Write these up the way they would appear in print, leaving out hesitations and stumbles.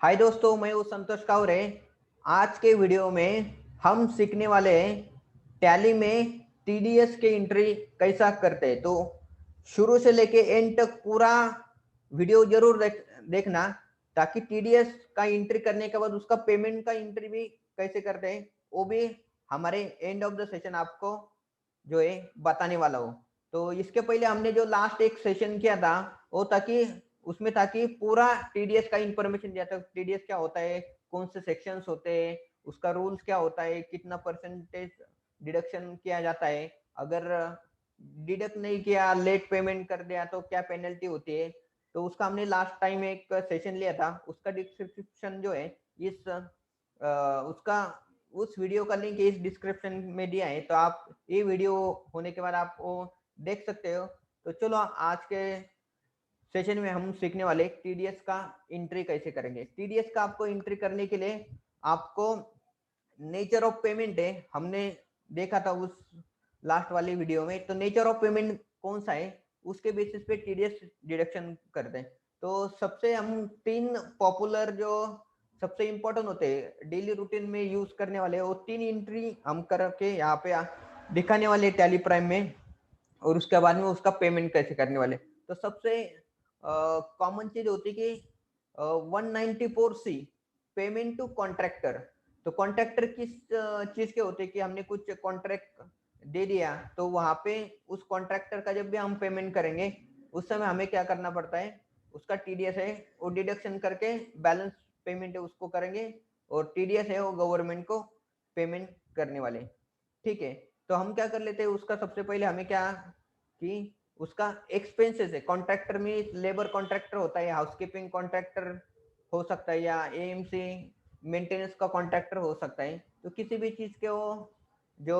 हाय दोस्तों, मैं हूँ संतोष कावरे। आज के वीडियो में हम सीखने वाले हैं टैली में टीडीएस के एंट्री कैसा करते हैं। तो शुरू से लेके एंड तक पूरा वीडियो जरूर देखना, ताकि टीडीएस का एंट्री करने के बाद उसका पेमेंट का एंट्री भी कैसे करते हैं वो भी हमारे एंड ऑफ द सेशन आपको जो है बताने वाला हूँ। तो इसके पहले हमने जो लास्ट एक सेशन किया था वो ताकि उसमें ताकि पूरा टीडीएस का इंफॉर्मेशन दिया था। टीडीएस क्या होता है, कौन से सेक्शंस होते हैं, उसका रूल्स क्या होता है, कितना परसेंटेज डिडक्शन किया जाता है, अगर डिडक्ट नहीं किया, लेट पेमेंट कर दिया तो क्या पेनल्टी होती है। तो उसका हमने लास्ट टाइम एक सेशन लिया था। उसका डिस्क्रिप्शन जो है इस उसका उस वीडियो का लिंक इस डिस्क्रिप्शन में दिया है, तो आप ये वीडियो होने के बाद आप वो देख सकते हो। तो चलो आज के सेशन में हम सीखने वाले टीडीएस का एंट्री कैसे करेंगे। टीडीएस का आपको एंट्री करने के लिए आपको नेचर ऑफ पेमेंट है, हमने देखा था उस लास्ट वाली वीडियो में। तो नेचर ऑफ पेमेंट कौन सा है उसके बेसिस पे टीडीएस डिडक्शन करते हैं। तो सबसे हम तीन पॉपुलर जो सबसे इंपॉर्टेंट होते हैं डेली रूटीन में यूज करने वाले वो तीन एंट्री हम करके यहाँ पे दिखाने वाले टैली प्राइम में, और उसके बाद में उसका पेमेंट कैसे करने वाले। तो सबसे कॉमन चीज होती है कि 194C पेमेंट टू कॉन्ट्रैक्टर। तो कॉन्ट्रैक्टर किस चीज के होते हैं कि हमने कुछ कॉन्ट्रैक्ट दे दिया, तो वहां पे उस कॉन्ट्रैक्टर का जब भी हम पेमेंट करेंगे उस समय हमें क्या करना पड़ता है, उसका टीडीएस है वो डिडक्शन करके बैलेंस पेमेंट है उसको करेंगे, और टीडीएस है वो गवर्नमेंट को पेमेंट करने वाले। ठीक है, तो हम क्या कर लेते हैं, उसका सबसे पहले हमें क्या कि उसका एक्सपेंसेस है। कॉन्ट्रैक्टर में लेबर कॉन्ट्रैक्टर होता है, हाउसकीपिंग कॉन्ट्रैक्टर हो सकता है, या एएमसी मेंटेनेंस का कॉन्ट्रैक्टर हो सकता है। तो किसी भी चीज के वो जो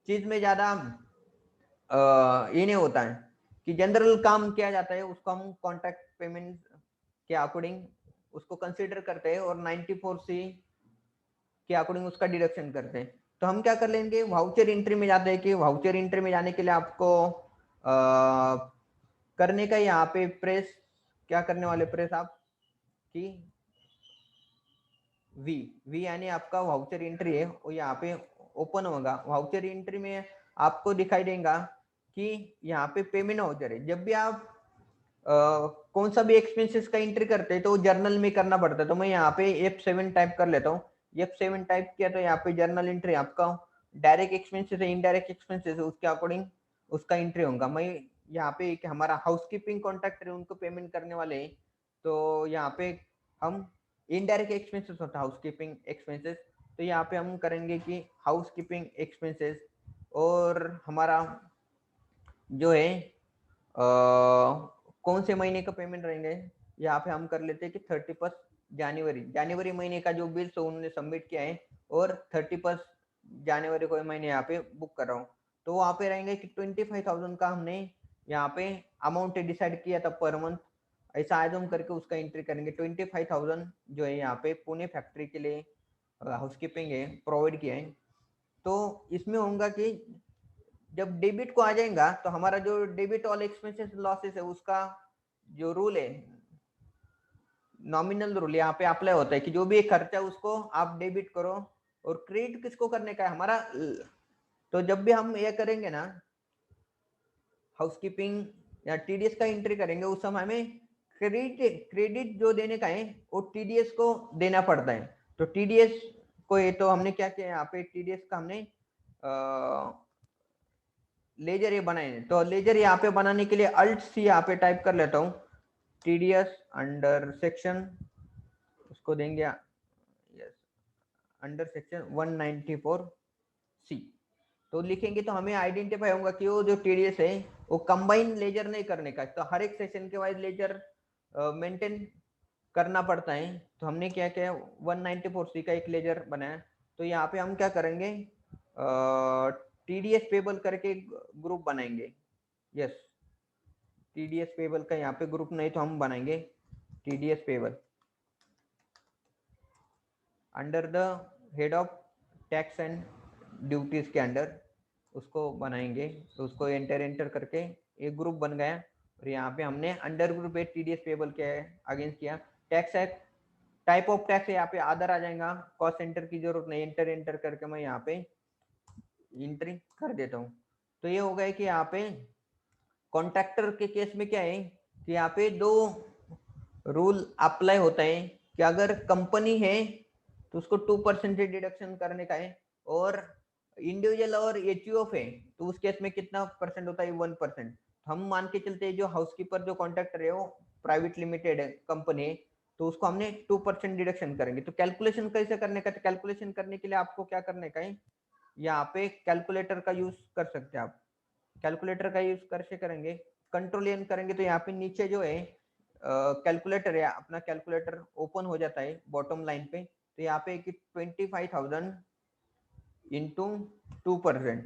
चीज में ज्यादा ये नहीं होता है कि जनरल काम किया जाता है, उसको हम कॉन्ट्रैक्ट पेमेंट के अकॉर्डिंग उसको कंसीडर करते हैं, और 94C के अकॉर्डिंग उसका डिडक्शन करते हैं। तो हम क्या कर लेंगे, वाउचर एंट्री में जाते हैं। कि वाउचर एंट्री में जाने के लिए आपको करने का यहाँ पे प्रेस क्या करने वाले, प्रेस आप कि वी वी यानी आपका वाउचर एंट्री है वो यहाँ पे ओपन होगा। वाउचर एंट्री में आपको दिखाई देगा कि यहाँ पे पेमेंट वाउचर है। जब भी आप कौन सा भी एक्सपेंसेस का एंट्री करते हैं तो जर्नल में करना पड़ता है। तो मैं यहाँ पे F7 टाइप कर लेता हूँ। F7 टाइप किया तो यहाँ पे जर्नल एंट्री आपका डायरेक्ट एक्सपेंसेस है, इनडायरेक्ट एक्सपेंसेस है, उसके अकॉर्डिंग उसका एंट्री होगा। मैं यहाँ पे एक हमारा हाउसकीपिंग कॉन्ट्रैक्टर है उनको पेमेंट करने वाले हैं, तो यहाँ पे हम इनडायरेक्ट एक्सपेंसेस होता है हाउसकीपिंग एक्सपेंसेस। तो यहाँ पे हम करेंगे कि हाउसकीपिंग एक्सपेंसेस, और हमारा जो है कौन से महीने का पेमेंट रहेंगे, यहाँ पे हम कर लेते हैं कि 31 जनवरी जनवरी महीने का जो बिल उन्होंने सबमिट किया है, और 31 जनवरी को महीने यहाँ पे बुक कर रहा हूँ। तो वहाँ पे रहेंगे कि 25,000 का हमने यहाँ पे अमाउंट डिसाइड किया था पर मंथ। ऐसा आइटम करके उसका एंट्री करेंगे। 25,000 जो है यहाँ पे पुणे फैक्ट्री के लिए हाउसकीपिंग है प्रोवाइड किया है। तो इसमें होगा कि जब डेबिट को आ जाएगा तो हमारा जो डेबिट ऑल एक्सपेंसेस लॉसेस है उसका जो रूल है, नॉमिनल रूल यहाँ पे अप्लाई होता है कि जो भी एक खर्चा उसको आप डेबिट करो, और क्रेडिट किसको करने का है हमारा। तो जब भी हम ये करेंगे ना हाउसकीपिंग या टीडीएस का एंट्री करेंगे उस समय हमें क्रेडिट क्रेडिट जो देने का है वो टीडीएस को देना पड़ता है। तो टीडीएस को ये तो हमने क्या किया यहाँ पे, टीडीएस का हमने लेजर ये बनाए हैं। तो लेजर यहाँ पे बनाने के लिए अल्ट सी यहाँ पे टाइप कर लेता हूँ, टीडीएस अंडर सेक्शन उसको देंगे यस अंडर सेक्शन 194C। तो लिखेंगे तो हमें आइडेंटिफाई होगा कि वो जो टीडीएस है वो कंबाइन लेजर नहीं करने का। तो हर एक सेशन के वाइज लेजर मेंटेन करना पड़ता है। तो हमने क्या किया, 194C का एक लेजर बनाया। तो यहाँ पे हम क्या करेंगे, टीडीएस पेबल करके ग्रुप बनाएंगे। यस, टीडीएस पेबल का यहाँ पे ग्रुप नहीं तो हम बनाएंगे TDS payable under the head of tax and duties के अंडर उसको बनाएंगे। तो उसको एंटर एंटर करके एक ग्रुप बन गया, और यहाँ पे हमने अंडर ग्रुप टीडीएस पेबल के अगेंस्ट किया। Tax act type of tax यहाँ पे अदर आ जाएगा, कॉस्ट सेंटर की जरूरत नहीं, एंटर एंटर करके मैं यहाँ पे एंट्री कर देता हूँ। तो ये हो गया कि यहाँ पे कॉन्ट्रैक्टर के केस में क्या है कि यहाँ पे दो रूल अप्लाई होता है कि अगर कंपनी है तो उसको 2% डिडक्शन करने का है, और इंडिविजुअल और एचयूएफ है तो उस केस में कितना परसेंट होता है, 1%। हम मान के चलते हैं जो हाउसकीपर जो कॉन्ट्रैक्टर है वो प्राइवेट लिमिटेड कंपनी है, तो उसको हमने 2% डिडक्शन करेंगे। तो कैलकुलेशन कैसे करने का, तो कैलकुलेशन करने के लिए आपको क्या करने का है, यहाँ पे कैलकुलेटर का यूज कर सकते हैं आप। कैलकुलेटर का यूज कैसे करेंगे, कंट्रोल एन करेंगे तो यहाँ पे नीचे जो है कैलकुलेटर है, अपना कैलकुलेटर ओपन हो जाता है बॉटम लाइन पे। तो यहाँ पे कि 25,000 इंटू 2%,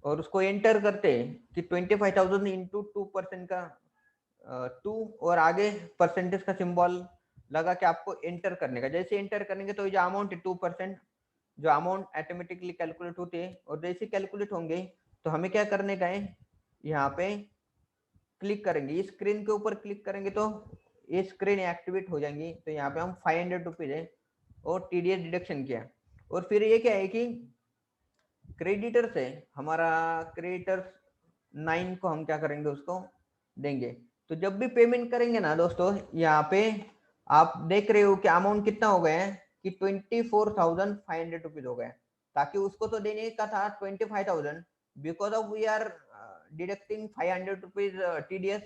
और उसको एंटर करते हैं कि 25,000 इंटू 2% का 2 और आगे परसेंटेज का सिंबल लगा के आपको एंटर करने का। जैसे एंटर करेंगे तो जो अमाउंट है 2%, जो अमाउंट ऑटोमेटिकली कैलकुलेट होते हैं, और जैसे कैलकुलेट होंगे तो हमें क्या करने का है, यहाँ पे क्लिक करेंगे, इस स्क्रीन के ऊपर क्लिक करेंगे तो ये स्क्रीन एक्टिवेट हो जाएंगी। तो यहाँ पे हम 500 रुपीज है और टीडीएस डिडक्शन किया। और फिर ये क्या है कि क्रेडिटर से हमारा क्रेडिटर 9 को हम क्या करेंगे, उसको देंगे। तो जब भी पेमेंट करेंगे ना दोस्तों, यहाँ पे आप देख रहे हो कि अमाउंट कितना हो गया है कि 24,500 रुपीज हो गया। ताकि उसको तो देने का था 25,000, because of we are deducting 500 rupees TDS.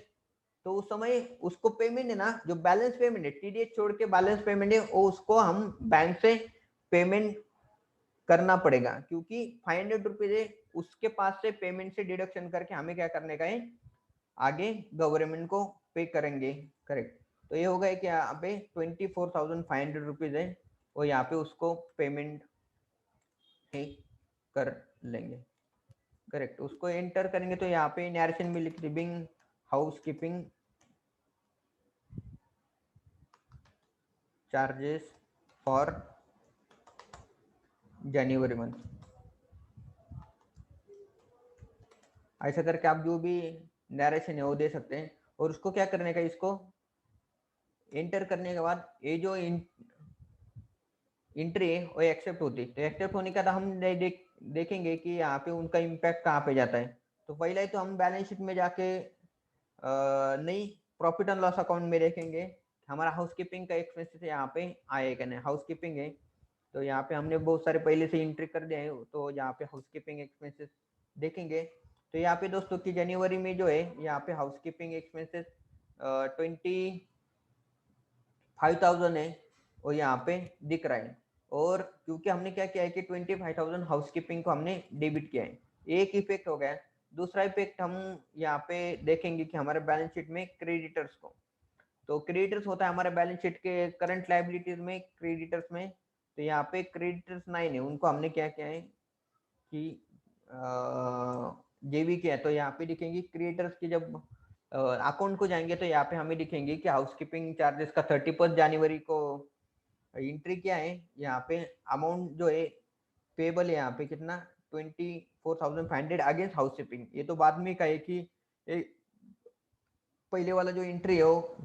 तो उस समय उसको पेमेंट है ना, जो बैलेंस पेमेंट है टीडीएस छोड़ के बैलेंस पेमेंट है, वो उसको हम बैंक से पेमेंट करना पड़ेगा, क्योंकि 500 रुपीज है, उसके पास से पेमेंट से डिडक्शन करके हमें क्या करने का है, आगे गवर्नमेंट को पे करेंगे। करेक्ट। तो ये होगा कि यहाँ पे 24,500 रुपीज है, और यहाँ पे उसको पेमेंट कर लेंगे। करेक्ट। उसको एंटर करेंगे तो यहाँ पे नरेशन में लिख being house keeping charges for January month, ऐसा करके आप जो भी नरेशन है वो दे सकते हैं। और उसको क्या करने का, इसको एंटर करने के बाद ये जो एंट्री है वो एक्सेप्ट होती है। तो एक्सेप्ट होने का बाद हम देखेंगे कि यहाँ पे उनका इम्पैक्ट कहाँ पे जाता है। तो पहले ही तो हम बैलेंस शीट में जाके नहीं, प्रॉफिट एंड लॉस अकाउंट में देखेंगे हमारा हाउसकीपिंग का एक्सपेंसेस यहाँ पे आएगा नहीं, हाउसकीपिंग है तो यहाँ पे हमने बहुत सारे पहले से एंट्री कर दिए हैं, तो यहाँ पे हाउसकीपिंग एक्सपेंसेस देखेंगे। तो यहाँ पे दोस्तों की जनवरी में जो है यहाँ पे हाउसकीपिंग एक्सपेंसेस 25,000 है, और यहाँ पे दिख रहा है। और क्योंकि हमने क्या किया है कि 25,000 हाउसकीपिंग को हमने डेबिट किया है, एक इफेक्ट हो गया। दूसरा इफेक्ट हम यहाँ पे देखेंगे कि हमारे बैलेंस शीट में क्रेडिटर्स को, तो क्रेडिटर्स होता है हमारे बैलेंस शीट के करंट लायबिलिटीज में क्रेडिटर्स में। तो यहाँ पे क्रेडिटर्स 9 है, उनको हमने क्या किया है कि जेबी किया है। तो यहाँ पे दिखेंगे क्रिएटर्स की, जब अकाउंट को जाएंगे तो यहाँ पे हमें दिखेंगे कि हाउसकीपिंग चार्जेस का 31 जनवरी को एंट्री किया है। यहाँ पे अमाउंट जो है पेबल है यहाँ पे कितना 24,500 अगेंस्ट हाउसकीपिंग। ये तो बाद में का है कि पहले वाला जो एंट्री है वो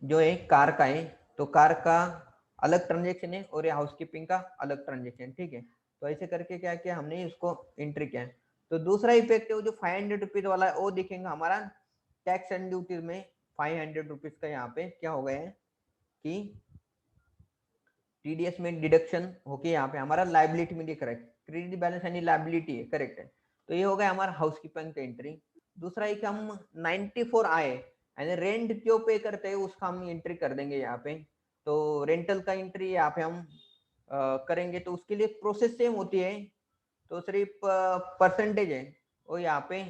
जो है कार का है, तो कार का अलग ट्रांजेक्शन है और ये हाउसकीपिंग का अलग ट्रांजेक्शन। ठीक है। तो ऐसे करके क्या किया हमने, इसको एंट्री किया है। तो दूसरा इफेक्ट है वो जो 500 रुपीज वाला है वो दिखेगा हमारा टैक्स एंड ड्यूटीज में। 500 रुपीज का यहाँ पे क्या हो गया है कि टीडीएस में डिडक्शन होके यहाँ पे हमारा लाइबिलिटी में दिख रहा है, क्रेडिट बैलेंस यानी लाइबिलिटी है। करेक्ट है। तो ये हो गया हमारा हाउसकीपिंग का एंट्री। दूसरा एक हम 94 आए यानी रेंट जो पे करते हैं उसका हम एंट्री कर देंगे यहाँ पे। तो रेंटल का एंट्री यहाँ पे हम करेंगे, तो उसके लिए प्रोसेस सेम होती है, तो सिर्फ परसेंटेज है वो यहाँ पे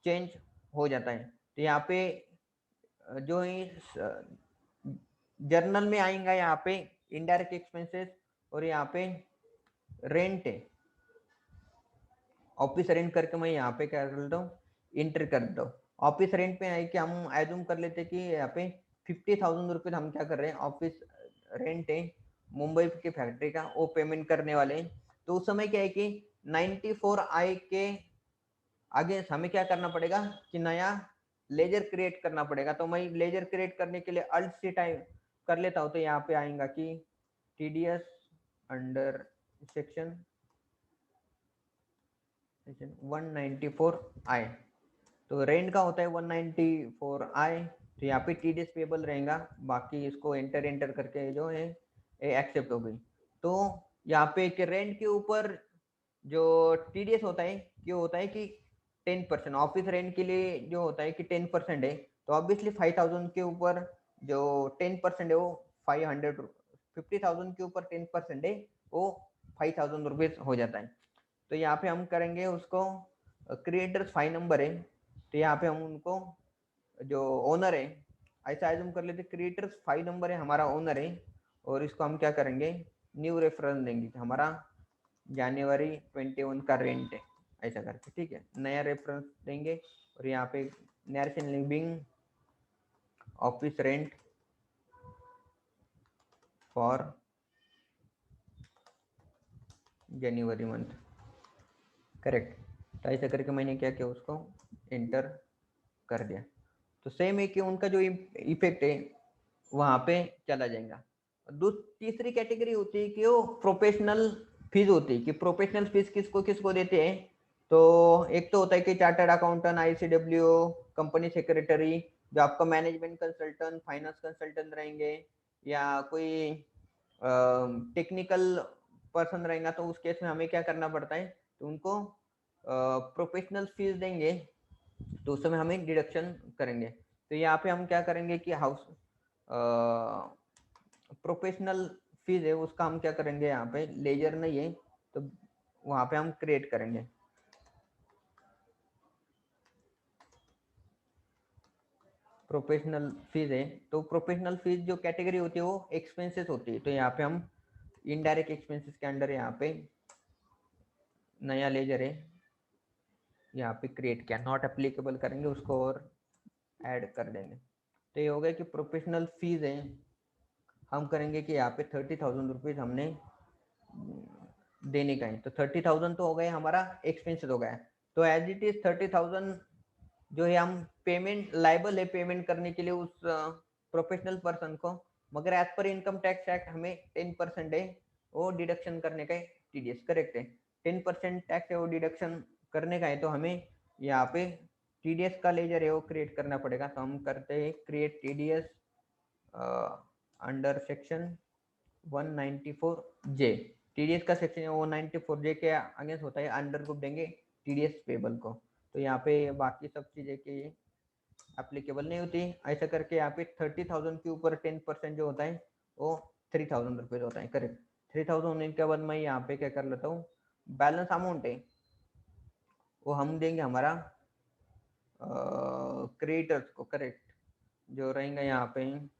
चेंज हो जाता है। तो यहाँ पे जो जर्नल में आएगा यहाँ पे इनडायरेक्ट एक्सपेंसेस, और यहाँ पे रेंट है, ऑफिस रेंट करके मैं यहाँ पे क्या कर देता हूँ, इंटर कर देता हूँ। ऑफिस रेंट पे है कि हम एज्यूम कर लेते कि यहाँ पे 50,000 रुपये हम क्या कर रहे हैं, ऑफिस रेंट है मुंबई की फैक्ट्री का, वो पेमेंट करने वाले हैं। तो उस समय क्या है कि 94 आई के आगे हमें क्या करना पड़ेगा कि नया लेजर क्रिएट करना पड़ेगा। तो मैं लेजर क्रिएट करने के लिए अल्ट सी टाइप कर लेता हूँ तो यहाँ पे आएगा कि TDS अंडर सेक्शन 194I, तो रेंट का होता है 194I, तो यहाँ पे TDS पेबल रहेगा, बाकी इसको एंटर करके जो है एक्सेप्ट हो गई। तो यहाँ पे कि रेंट के ऊपर जो TDS होता है क्यों होता है कि 10%, ऑफिस रेंट के लिए जो होता है कि 10% है, तो ऑब्वियसली 5000 के ऊपर जो 10% है वो 500, 50,000 के ऊपर 10% है वो 5000 रुपीज हो जाता है। तो यहाँ पे हम करेंगे उसको क्रिएटर्स 5 नंबर है, तो यहाँ पे हम उनको जो ओनर है ऐसा एज्यूम कर लेते, क्रिएटर्स 5 नंबर है हमारा ओनर है, और इसको हम क्या करेंगे न्यू रेफरेंस देंगे, हमारा जनवरी 21 का रेंट है ऐसा करके, ठीक है, नया रेफरेंस देंगे। और यहाँ पे national living office rent for January month, correct. तो ऐसा करके मैंने क्या किया उसको एंटर कर दिया। तो सेम है कि उनका जो इफेक्ट है वहां पे चला जाएगा। तीसरी कैटेगरी होती है कि वो प्रोफेशनल फीस होती है, कि प्रोफेशनल फीस किसको किसको देते हैं। तो एक तो होता है कि chartered accountant, ICW, company secretary, जो आपका मैनेजमेंट कंसल्टेंट, फाइनेंस कंसल्टेंट रहेंगे, या कोई टेक्निकल पर्सन रहेगा, तो उस केस में हमें क्या करना पड़ता है, तो उनको प्रोफेशनल फीस देंगे, तो उस समय हमें डिडक्शन करेंगे। तो यहाँ पे हम क्या करेंगे कि हाउस प्रोफेशनल फीस है उसका हम क्या करेंगे, यहाँ पे लेजर नहीं है तो वहां पे हम क्रिएट करेंगे प्रोफेशनल फीस है। तो प्रोफेशनल फीस जो कैटेगरी होती है वो एक्सपेंसेस होती है, तो यहाँ पे हम इनडायरेक्ट एक्सपेंसेस के अंडर यहाँ पे नया लेजर है यहाँ पे क्रिएट किया, नॉट एप्लीकेबल करेंगे उसको और ऐड कर देंगे। तो ये हो गया कि प्रोफेशनल फीस है, हम करेंगे कि यहाँ पे 30,000 रुपीज हमने देने का है, तो 30,000 तो हो गए हमारा एक्सपेंसेस हो गया। तो एज इट इज 30,000 जो है हम पेमेंट लाइबल है पेमेंट करने के लिए उस प्रोफेशनल पर्सन को, मगर as per income tax act हमें 10% है वो डिडक्शन करने का है, TDS करेक्ट है, 10% टैक्स है वो डिडक्शन करने का है। तो हमें यहाँ पे TDS का लेजर है वो क्रिएट करना पड़ेगा। तो हम करते हैं create TDS under section 194J, TDS का सेक्शन 194J के अगेंस्ट होता है, अंडर ग्रुप देंगे TDS पेबल को। तो यहाँ पे बाकी सब चीजें के एप्लीकेबल नहीं होती, ऐसा करके यहाँ पे 30,000 के ऊपर 10% जो होता है वो 3,000 रुपये होता है, करेक्ट। 3,000 होने के बाद मैं यहाँ पे क्या कर लेता हूँ, बैलेंस अमाउंट है वो हम देंगे हमारा क्रिएटर्स को, करेक्ट, जो रहेंगे यहाँ पे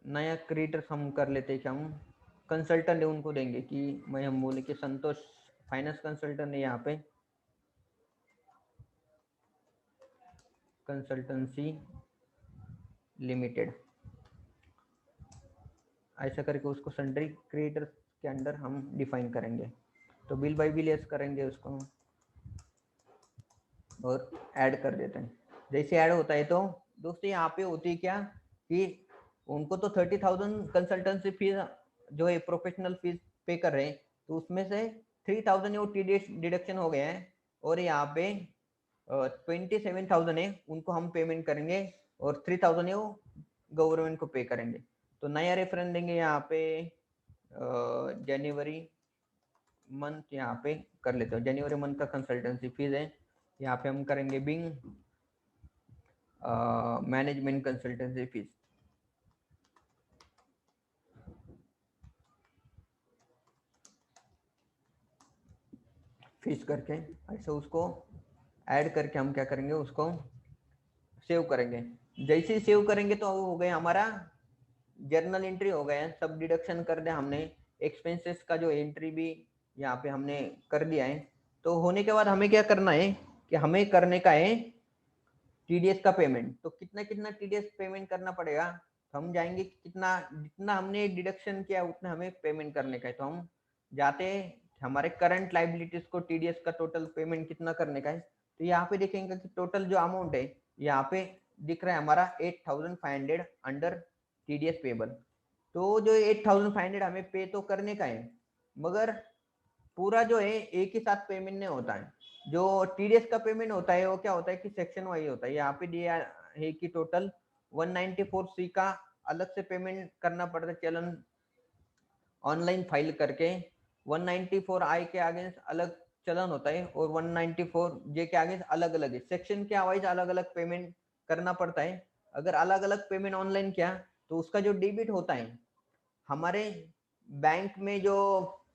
नया क्रिएटर्स हम कर लेते हैं कि हम कंसल्टेंट है उनको देंगे, कि मैं हम बोले कि संतोष फाइनेंस कंसल्टेंट है यहाँ पे कंसल्टेंसी लिमिटेड, ऐसा करके उसको सन्ड्री क्रिएटर्स के अंडर हम डिफाइन करेंगे। तो बिल बाय बिल एस करेंगे उसको और ऐड कर देते हैं। जैसे ऐड होता है तो दोस्तों यहाँ पे होती है क्या कि उनको तो 30,000 कंसल्टेंसी फीस जो है प्रोफेशनल फीस पे कर रहे हैं, तो उसमें से 3,000 वो TDS डिडक्शन हो गया है, और यहाँ पे 27,000 है उनको हम पेमेंट करेंगे, और 3,000 है वो गवर्नमेंट को पे करेंगे। तो नया रेफरेंस देंगे यहाँ पे जनवरी मंथ, यहाँ पे कर लेते हो जनवरी मंथ का कंसल्टेंसी फीस है, यहाँ पे हम करेंगे बिंग मैनेजमेंट कंसल्टेंसी फीस करके ऐसे उसको ऐड करके हम क्या करेंगे उसको सेव करेंगे। जैसे ही सेव करेंगे तो हो गया हमारा जर्नल एंट्री हो गया, सब डिडक्शन कर दिया हमने, एक्सपेंसेस का जो एंट्री भी यहाँ पे हमने कर दिया है। तो होने के बाद हमें क्या करना है कि हमें करने का है TDS का पेमेंट। तो कितना कितना TDS पेमेंट करना पड़ेगा, तो हम जाएंगे कितना जितना हमने डिडक्शन किया उतना हमें पेमेंट करने का है। तो हम जाते हैं हमारे करंट लाइबिलिटीज को TDS का टोटल पेमेंट कितना करने का है, तो यहाँ पे देखेंगे कि टोटल जो अमाउंट है यहाँ पे दिख रहा है हमारा 8,500 अंडर टीडीएस पेबल। तो जो 8500 हमें पे तो करने का है, मगर पूरा जो है एक ही साथ पेमेंट नहीं होता है। जो टीडीएस का पेमेंट होता है वो क्या होता है कि सेक्शन वाइज होता है। यहाँ पे दिया है कि टोटल 194C का अलग से पेमेंट करना पड़ता है चलन ऑनलाइन फाइल करके, 194I के आगे अलग चलन होता है और 194J के आगे अलग अलग है। सेक्शन के वाइज अलग अलग पेमेंट करना पड़ता है। अगर अलग अलग पेमेंट ऑनलाइन किया तो उसका जो डेबिट होता है हमारे बैंक में जो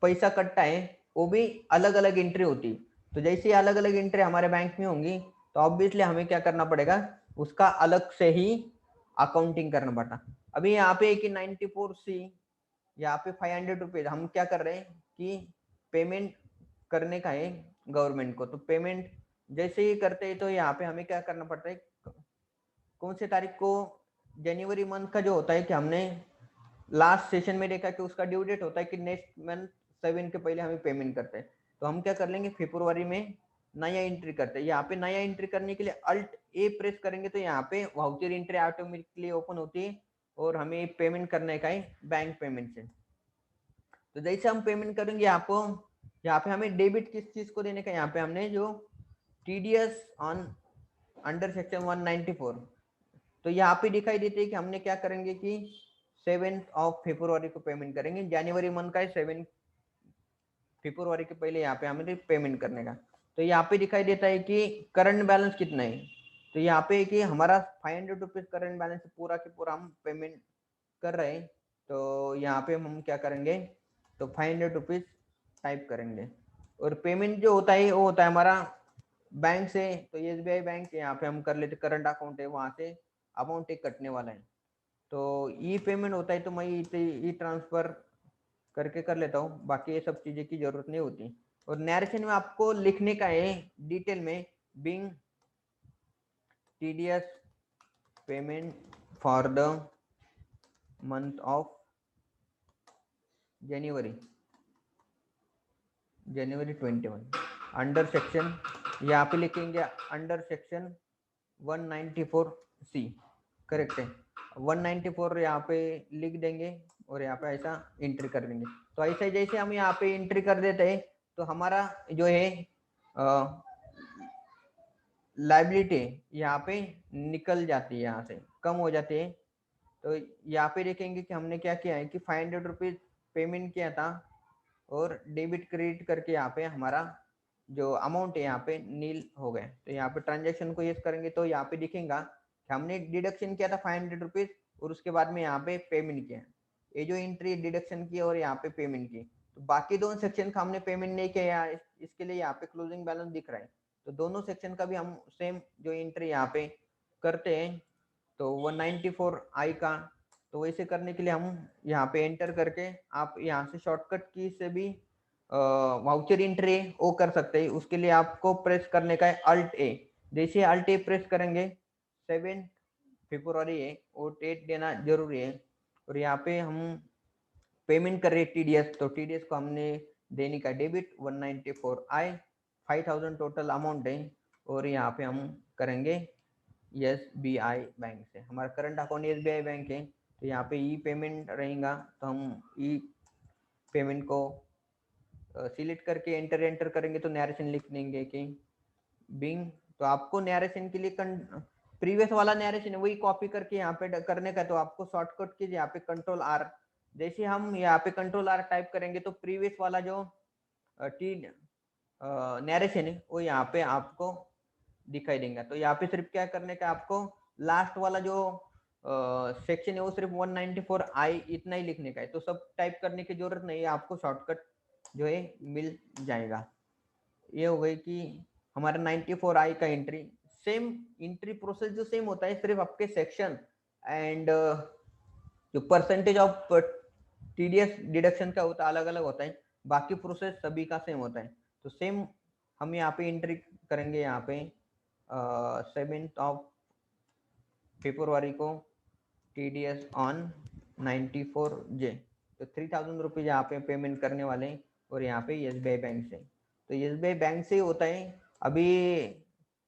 पैसा कटता है वो भी अलग अलग एंट्री होती। तो जैसे अलग अलग एंट्री हमारे बैंक में होंगी तो ऑब्वियसली हमें क्या करना पड़ेगा, उसका अलग से ही अकाउंटिंग करना पड़ता। अभी यहाँ पे कि 94C यहाँ पे 500 रुपीज हम क्या कर रहे हैं कि पेमेंट करने का है गवर्नमेंट को। तो पेमेंट जैसे ही करते हैं तो यहाँ पे हमें क्या करना पड़ता है, कौन से तारीख को, जनवरी मंथ का जो होता है कि हमने लास्ट सेशन में देखा कि उसका ड्यू डेट होता है कि नेक्स्ट मंथ 7 के पहले हमें पेमेंट करते हैं। तो हम क्या कर लेंगे, फरवरी में नया एंट्री करते हैं। यहाँ पे नया एंट्री करने के लिए अल्ट ए प्रेस करेंगे तो यहाँ पे वाउचर एंट्री ऑटोमेटिकली ओपन होती है और हमें पेमेंट करने का है बैंक पेमेंट से। तो जैसे हम पेमेंट करेंगे आपको यहाँ पे हमें डेबिट किस चीज को देने का, यहाँ पे हमने जो टीडीएस ऑन अंडर सेक्शन 194, तो यहाँ पे दिखाई देती है कि हमने क्या करेंगे कि 7 फरवरी को पेमेंट करेंगे। जनवरी मंथ का है 7 फरवरी के पहले यहाँ पे हमें पेमेंट करने का। तो यहाँ पे दिखाई देता है कि करंट बैलेंस कितना है। तो यहाँ पे कि हमारा 500 रुपीज करंट बैलेंस पूरा के पूरा हम पेमेंट कर रहे हैं। तो यहाँ पे हम क्या करेंगे, तो 500 रुपीज टाइप करेंगे और पेमेंट जो होता है वो होता है हमारा बैंक से। तो एसबीआई बैंक यहाँ पे हम कर लेते, करंट अकाउंट है वहां से अमाउंट एक कटने वाला है। तो ई पेमेंट होता है तो मैं ई ट्रांसफर करके कर लेता हूँ, बाकी ये सब चीजें की जरूरत नहीं होती। और नैरेशन में आपको लिखने का है डिटेल में, being TDS payment for the month of January 21 under section, यहाँ पे लिखेंगे अंडर सेक्शन 194C, करेक्ट है 194 यहाँ पे लिख देंगे और यहाँ पे ऐसा एंट्री कर देंगे। तो ऐसा जैसे हम यहाँ पे एंट्री कर देते हैं तो हमारा जो है लाइबिलिटी यहाँ पे निकल जाती है, यहाँ से कम हो जाती है। तो यहाँ पे देखेंगे कि हमने क्या किया है कि 500 रुपीज पेमेंट किया था और डेबिट क्रेडिट करके यहाँ पे हमारा जो अमाउंट है यहाँ पे नील हो गए। तो यहाँ पे ट्रांजेक्शन को यस करेंगे तो यहाँ पे दिखेगा कि हमने डिडक्शन किया था 500 रुपीज और उसके बाद में यहाँ पे पेमेंट किया। ये जो एंट्री डिडक्शन की और यहाँ पे पेमेंट की, तो बाकी दोनों सेक्शन का हमने पेमेंट नहीं किया, इसके लिए यहाँ पे क्लोजिंग बैलेंस दिख रहा है। तो दोनों सेक्शन का भी हम सेम जो एंट्री यहाँ पे करते हैं तो 194I का, तो वैसे करने के लिए हम यहाँ पे एंटर करके आप यहाँ से शॉर्टकट की से भी वाउचर एंट्री वो कर सकते हैं। उसके लिए आपको प्रेस करने का है अल्ट ए। जैसे अल्ट ए प्रेस करेंगे 7 फरवरी है और डेट देना जरूरी है। और यहाँ पे हम पेमेंट कर रहे हैं टीडीएस, तो टीडीएस को हमने देने का डेबिट 194I 5000 टोटल अमाउंट है। और यहाँ पे हम करेंगे एसबीआई बैंक से, हमारा करंट अकाउंट एसबीआई बैंक है। तो यहाँ पे ई पेमेंट रहेगा तो हम ई पेमेंट को सिलेक्ट करके एंटर करेंगे तो नैरेशन लिख देंगे कि बिंग। तो आपको नैरेशन के लिए प्रीवियस वाला नैरेशन वही कॉपी करके यहाँ पे करने का। तो आपको शॉर्टकट की यहाँ पे कंट्रोल आर, जैसे हम यहाँ पे कंट्रोल आर टाइप करेंगे तो प्रीवियस वाला जो टी नैरेशन है वो यहाँ पे आपको दिखाई देगा। तो यहाँ पे सिर्फ क्या करने का, आपको लास्ट वाला जो सेक्शन है वो सिर्फ 194I इतना ही लिखने का है। तो सब टाइप करने की जरूरत नहीं है, आपको शॉर्टकट जो है मिल जाएगा। ये हो गई कि हमारा 94I का एंट्री। सेम एंट्री प्रोसेस जो सेम होता है, सिर्फ आपके सेक्शन एंड जो परसेंटेज ऑफ टीडीएस डिडक्शन का होता है अलग अलग होता है, बाकी प्रोसेस सभी का सेम होता है। तो सेम हम यहाँ पे एंट्री करेंगे यहाँ पे 7 फरवरी को टीडीएस ऑन 94J, तो 3000 रुपीज यहाँ पे पेमेंट करने वाले हैं और यहाँ पे एसबीआई बैंक से। तो एसबीआई बैंक से होता है। अभी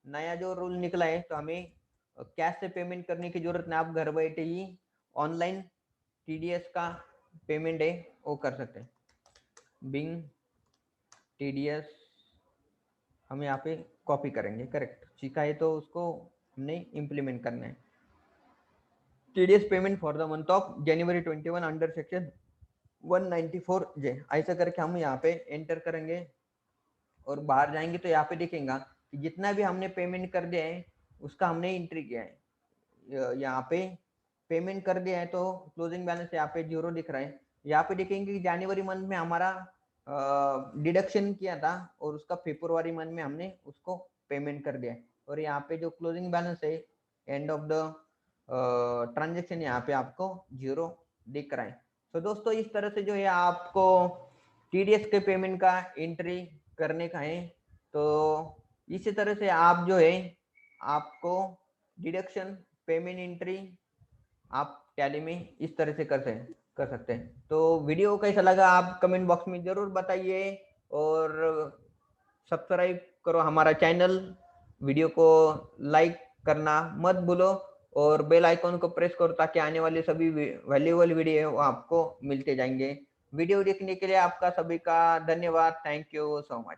नया जो रूल निकला है तो हमें कैश से पेमेंट करने की जरूरत नहीं, आप घर बैठे ही ऑनलाइन टीडीएस का पेमेंट है वो कर सकते हैं। बिंग टीडीएस हम यहाँ पे कॉपी करेंगे, करेक्ट सीखा है तो उसको हमने इम्प्लीमेंट करना है। TDS payment for the month of January 21 under section 194J, ऐसा करके हम यहाँ पे एंटर करेंगे और बाहर जाएंगे तो यहाँ पे देखेंगे कि जितना भी हमने पेमेंट कर दिया है उसका हमने एंट्री किया है। यहाँ पे पेमेंट कर दिया है तो क्लोजिंग बैलेंस यहाँ पे 0 दिख रहा है। यहाँ पे देखेंगे कि जनवरी मंथ में हमारा डिडक्शन किया था और उसका फरवरी मंथ में हमने उसको पेमेंट कर दिया है। और यहाँ पे जो क्लोजिंग बैलेंस है एंड ऑफ द ट्रांजेक्शन यहाँ पे आपको 0 दिख रहा है। तो दोस्तों इस तरह से जो है आपको टीडीएस के पेमेंट का एंट्री करने का है। तो इसी तरह से आप जो है आपको डिडक्शन पेमेंट एंट्री आप टैली में इस तरह से कर सकते हैं। तो वीडियो कैसा लगा आप कमेंट बॉक्स में जरूर बताइए और सब्सक्राइब करो हमारा चैनल, वीडियो को लाइक करना मत भूलो और बेल आइकन को प्रेस करो ताकि आने वाले सभी वैल्यूएबल वीडियो आपको मिलते जाएंगे। वीडियो देखने के लिए आपका सभी का धन्यवाद। Thank you so much.